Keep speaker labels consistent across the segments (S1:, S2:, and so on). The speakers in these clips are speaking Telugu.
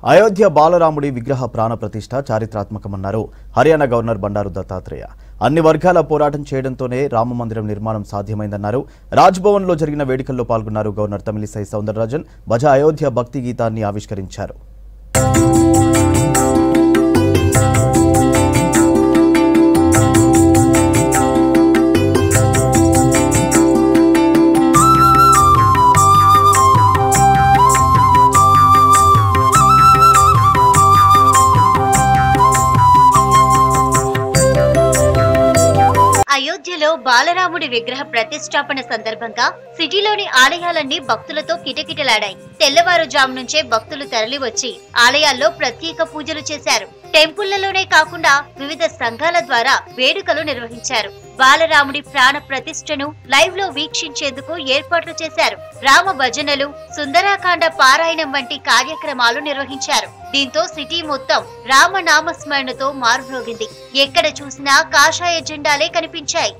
S1: అయోధ్య బాలరాముడి విగ్రహ ప్రాణ ప్రతిష్ఠ చారిత్రాత్మకమన్నారు హర్యానా గవర్నర్ బండారు దత్తాత్రేయ. అన్ని వర్గాల పోరాటం చేయడంతోనే రామ మందిరం నిర్మాణం సాధ్యమైందన్నారు. రాజ్భవన్లో జరిగిన వేడుకల్లో పాల్గొన్నారు గవర్నర్ తమిళిసై సౌందరరాజన్. భజ అయోధ్య భక్తి గీతాన్ని ఆవిష్కరించారు.
S2: అయోధ్యలో బాలరాముడి విగ్రహ ప్రతిష్టాపన సందర్భంగా సిటీలోని ఆలయాలన్నీ భక్తులతో కిటకిటలాడాయి. తెల్లవారుజాము నుంచే భక్తులు తరలివచ్చి ఆలయాల్లో ప్రత్యేక పూజలు చేశారు. టెంపుళ్లలోనే కాకుండా వివిధ సంఘాల ద్వారా వేడుకలు నిర్వహించారు. బాలరాముడి ప్రాణ ప్రతిష్టను లైవ్ లో వీక్షించేందుకు ఏర్పాట్లు చేశారు. రామ భజనలు, సుందరాకాండ పారాయణం వంటి కార్యక్రమాలు నిర్వహించారు. దీంతో సిటీ మొత్తం రామనామస్మరణతో మారుమ్రోగింది. ఎక్కడ చూసినా కాషాయ జెండాలే కనిపించాయి.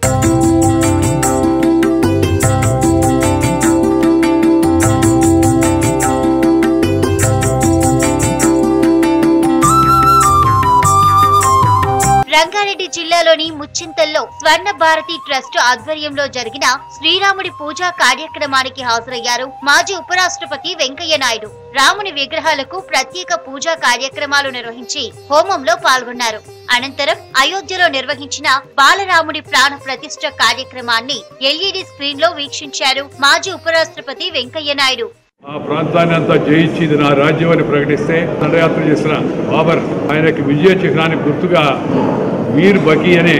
S2: రంగారెడ్డి జిల్లాలోని ముచ్చింతల్లో స్వర్ణ భారతి ట్రస్ట్ ఆధ్వర్యంలో జరిగిన శ్రీరాముడి పూజా కార్యక్రమానికి హాజరయ్యారు మాజీ ఉపరాష్ట్రపతి వెంకయ్య నాయుడు. రాముని విగ్రహాలకు ప్రత్యేక పూజా కార్యక్రమాలు నిర్వహించి హోమంలో పాల్గొన్నారు. అనంతరం అయోధ్యలో నిర్వహించిన బాలరాముడి ప్రాణ ప్రతిష్ఠ కార్యక్రమాన్ని ఎల్ఈడి స్క్రీన్ లో వీక్షించారు మాజీ ఉపరాష్ట్రపతి వెంకయ్య నాయుడు.
S3: ఆ ప్రాంతాన్ని అంతా జయించి ఇది నా రాజ్యం అని ప్రకటిస్తే దండయాత్ర చేసిన బాబర్ ఆయనకి విజయ చిహ్నానికి గుర్తుగా వీర్ బకీ అనే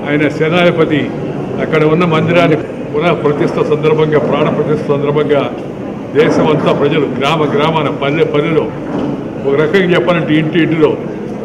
S3: ఆయన సేనాధిపతి అక్కడ ఉన్న మందిరాన్ని పునః ప్రతిష్ఠ సందర్భంగా ప్రాణ ప్రతిష్ఠ సందర్భంగా దేశమంతా ప్రజలు గ్రామాన పల్లెలో ఒక రకంగా చెప్పాలంటే ఇంటిలో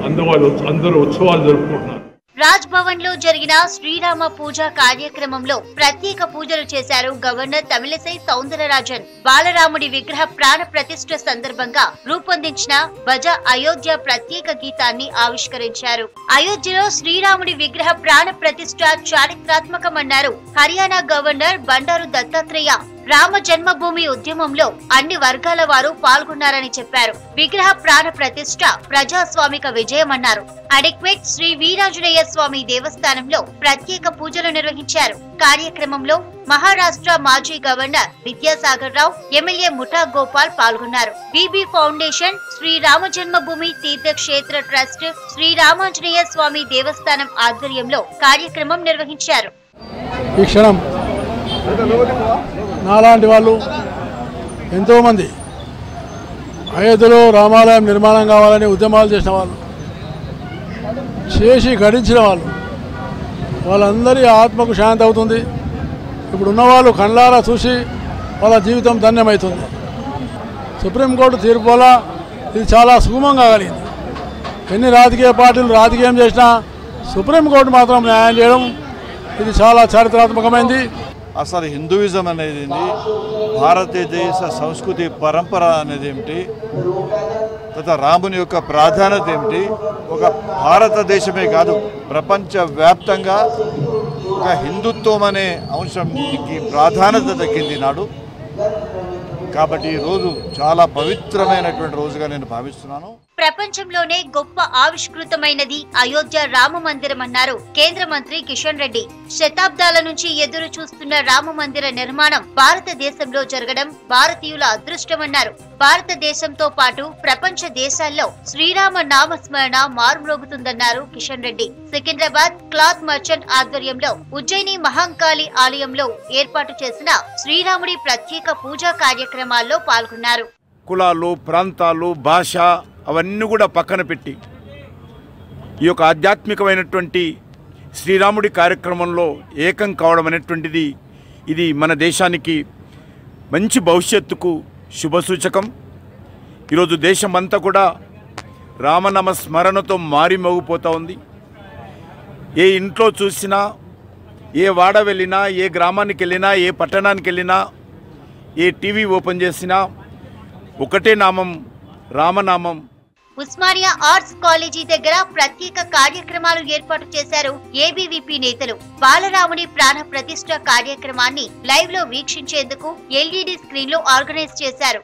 S3: అందరూ ఉత్సవాలు జరుపుకుంటున్నారు.
S2: రాజ్ భవన్ లో జరిగిన శ్రీరామ పూజా కార్యక్రమంలో ప్రత్యేక పూజలు చేశారు గవర్నర్ తమిళిసై సౌందరరాజన్. బాలరాముడి విగ్రహ ప్రాణ ప్రతిష్ఠ సందర్భంగా రూపొందించిన భజ అయోధ్య ప్రత్యేక గీతాన్ని ఆవిష్కరించారు. అయోధ్యలో శ్రీరాముడి విగ్రహ ప్రాణ ప్రతిష్ఠ చారిత్రాత్మకమన్నారు హర్యానా గవర్నర్ బండారు దత్తాత్రేయ. రామ జన్మభూమి ఉద్యమంలో అన్ని వర్గాల వారు పాల్గొన్నారని చెప్పారు. విగ్రహ ప్రాణ ప్రతిష్ఠ ప్రజాస్వామిక విజయమన్నారు. అడిక్వేట్ శ్రీ వీరాంజనేయ స్వామి దేవస్థానంలో ప్రత్యేక పూజలు నిర్వహించారు. కార్యక్రమంలో మహారాష్ట్ర మాజీ గవర్నర్ విద్యాసాగర్ రావు, ఎమ్మెల్యే ముఠా గోపాల్ పాల్గొన్నారు. బీబీ ఫౌండేషన్, శ్రీ రామ జన్మభూమి తీర్థక్షేత్ర ట్రస్ట్, శ్రీ రామాంజనేయ స్వామి దేవస్థానం ఆధ్వర్యంలో కార్యక్రమం నిర్వహించారు.
S4: నాలాంటి వాళ్ళు ఎంతోమంది అయోధ్యలో రామాలయం నిర్మాణం కావాలని ఉద్యమాలు చేసిన వాళ్ళు, చేసి గడించిన వాళ్ళందరి ఆత్మకు శాంతి అవుతుంది. ఇప్పుడు ఉన్నవాళ్ళు కళ్ళారా చూసి వాళ్ళ జీవితం ధన్యమవుతుంది. సుప్రీంకోర్టు తీర్పు వల్ల ఇది చాలా సుగమంగా కలిగింది. ఎన్ని రాజకీయ పార్టీలు రాజకీయం చేసినా సుప్రీంకోర్టు మాత్రం న్యాయం చేయడం ఇది చాలా చారిత్రాత్మకమైంది.
S5: అసలు హిందూయిజం అనేది భారతదేశ సంస్కృతి పరంపర అనేది ఏమిటి, తర్వాత రాముని యొక్క ప్రాధాన్యత ఏమిటి, ఒక భారతదేశమే కాదు ప్రపంచవ్యాప్తంగా ఒక హిందుత్వం అనే అంశానికి ప్రాధాన్యత దక్కింది నాడు. కాబట్టి ఈ రోజు చాలా పవిత్రమైనటువంటి రోజుగా నేను భావిస్తున్నాను.
S2: ప్రపంచంలోనే గొప్ప ఆవిష్కృతమైనది అయోధ్య రామ మందిరం అన్నారు కేంద్ర మంత్రి కిషన్ రెడ్డి. శతాబ్దాల నుంచి ఎదురు చూస్తున్న రామ మందిర నిర్మాణం భారతదేశంలో జరగడం భారతీయుల అదృష్టమన్నారు. భారతదేశంతో పాటు ప్రపంచ దేశాల్లో శ్రీరామ నామస్మరణ మారుమ్రోగుతుందన్నారు కిషన్ రెడ్డి. సికింద్రాబాద్ క్లాత్ మర్చెంట్ ఆధ్వర్యంలో ఉజ్జయిని మహంకాళి ఆలయంలో ఏర్పాటు చేసిన శ్రీరాముడి ప్రత్యేక పూజా కార్యక్రమాల్లో పాల్గొన్నారు.
S6: కులాలు, ప్రాంతాలు, భాష అవన్నీ కూడా పక్కన పెట్టి ఈ యొక్క ఆధ్యాత్మికమైనటువంటి శ్రీరాముడి కార్యక్రమంలో ఏకం కావడం అనేటువంటిది ఇది మన దేశానికి మంచి భవిష్యత్తుకు శుభసూచకం. ఈరోజు దేశమంతా కూడా రామనామ స్మరణతో మారిమోగిపోతూ ఉంది. ఏ ఇంట్లో చూసినా, ఏ వాడ వెళ్ళినా, ఏ గ్రామానికి వెళ్ళినా, ఏ పట్టణానికి వెళ్ళినా, ఏ టీవీ ఓపెన్ చేసినా ఒకటే నామం, రామనామం.
S2: ఉస్మానియా ఆర్ట్స్ కాలేజీ దగ్గర ప్రత్యేక కార్యక్రమాలు ఏర్పాటు చేశారు ఏబీవీపీ నేతలు. బాలరాముడి ప్రాణ ప్రతిష్ఠ కార్యక్రమాన్ని లైవ్ లో వీక్షించేందుకు ఎల్ఈడి స్క్రీన్ లో ఆర్గనైజ్ చేశారు.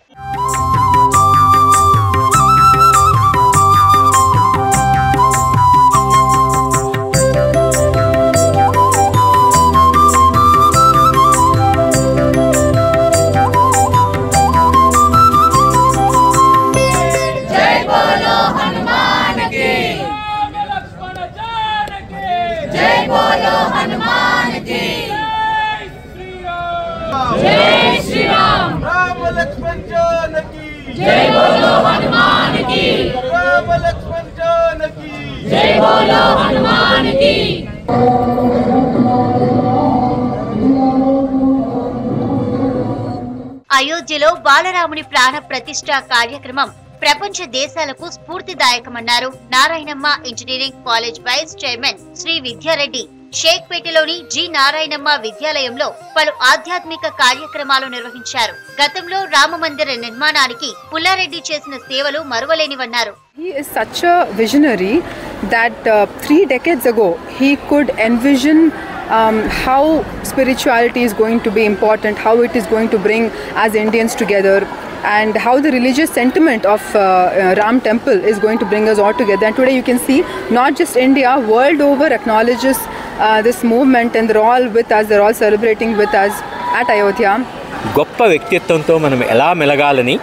S7: జై బోలో హనుమాన్ కి రామ లక్ష్మణ జానకి జై బోలో హనుమాన్ కి
S2: అయోధ్యలో బాలరాముని ప్రాణ ప్రతిష్ఠ కార్యక్రమం ప్రపంచ దేశాలకు స్ఫూర్తిదాయకమన్నారు Narayanamma engineering college vice chairman Shri Vidya Reddy. షేక్పేటలోని జి నారాయణమ్మ విద్యాలయంలో పలు ఆధ్యాత్మిక కార్యక్రమాలు నిర్వహించారు. గతంలో రామ మందిర నిర్మాణానికి పుల్లారెడ్డి చేసిన సేవలు మరువలేనివన్నారు.
S8: He is such a visionary that 3 decades ago he could envision how spirituality is going to be important, how it is going to bring as Indians together, and how the religious sentiment of Ram Temple is going to bring us all together. And today you can see not just India, world over acknowledges this movement, and they're all with us, they're all celebrating with us at Ayodhya.
S9: గొప్ప వ్యక్తిత్వంతో మనం ఎలా మెలగాలని,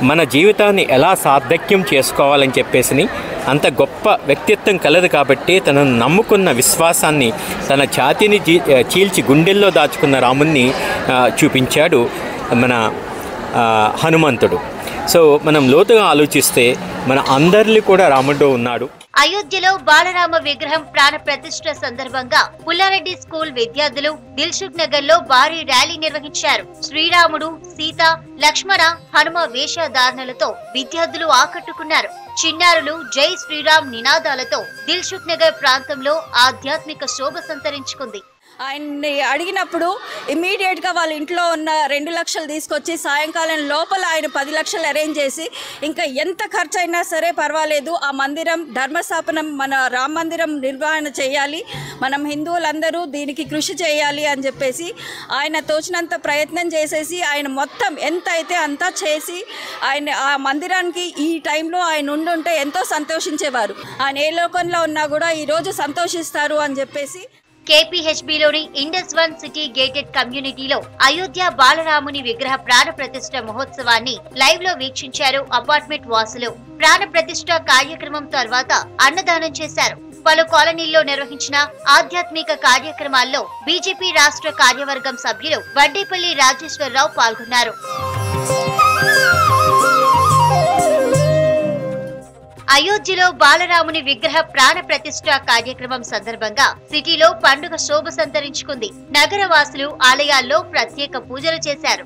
S9: మన జీవితాన్ని ఎలా సార్థక్యం చేసుకోవాలని చెప్పేసి అంత గొప్ప వ్యక్తిత్వం కలదు కాబట్టి తనను నమ్ముకున్న విశ్వాసాన్ని తన ఛాతీని చీల్చి గుండెల్లో దాచుకున్న రాముణ్ణి చూపించాడు మన హనుమంతుడు. సో మనం లోతుగా ఆలోచిస్తే మన అందరిలో కూడా రాముడు ఉన్నాడు.
S2: అయోధ్యలో బాలరామ విగ్రహం ప్రాణ ప్రతిష్ఠ సందర్భంగా పుల్లారెడ్డి స్కూల్ విద్యార్థులు దిల్సుఖ్ నగర్ లో భారీ ర్యాలీ నిర్వహించారు. శ్రీరాముడు, సీత, లక్ష్మణ, హనుమ వేషధారణలతో విద్యార్థులు ఆకట్టుకున్నారు. చిన్నారులు జై శ్రీరామ్ నినాదాలతో దిల్సుఖ్ నగర్ ప్రాంతంలో ఆధ్యాత్మిక శోభ సంతరించుకుంది.
S10: ఆయన్ని అడిగినప్పుడు ఇమ్మీడియట్గా వాళ్ళ ఇంట్లో ఉన్న 2 లక్షలు తీసుకొచ్చి సాయంకాలం లోపల ఆయన 10 లక్షలు అరేంజ్ చేసి ఇంకా ఎంత ఖర్చు అయినా సరే పర్వాలేదు, ఆ మందిరం ధర్మస్థాపనం మన రామ మందిరం నిర్వహణ చేయాలి, మనం హిందువులందరూ దీనికి కృషి చేయాలి అని చెప్పేసి ఆయన తోచినంత ప్రయత్నం చేసేసి ఆయన మొత్తం ఎంత అయితే అంతా చేసి ఆయన ఆ మందిరానికి ఈ టైంలో ఆయన ఉండుంటే ఎంతో సంతోషించేవారు. ఆయన ఏ లోకంలో ఉన్నా కూడా ఈరోజు సంతోషిస్తారు అని చెప్పేసి
S2: కేపీహెచ్బీలోని ఇండస్ 1 సిటీ గేటెడ్ కమ్యూనిటీలో అయోధ్య బాలరాముని విగ్రహ ప్రాణ ప్రతిష్ఠ మహోత్సవాన్ని లైవ్ లో వీక్షించారు అపార్ట్మెంట్ వాసులు. ప్రాణ ప్రతిష్ఠ కార్యక్రమం తర్వాత అన్నదానం చేశారు. పలు కాలనీల్లో నిర్వహించిన ఆధ్యాత్మిక కార్యక్రమాల్లో బీజేపీ రాష్ట్ర కార్యవర్గం సభ్యులు వడ్డేపల్లి రాజేశ్వరరావు పాల్గొన్నారు. అయోధ్యలో బాలరాముని విగ్రహ ప్రాణ ప్రతిష్ఠ కార్యక్రమం సందర్భంగా సిటీలో పండుగ శోభ సంతరించుకుంది. నగరవాసులు ఆలయాల్లో ప్రత్యేక పూజలు చేశారు.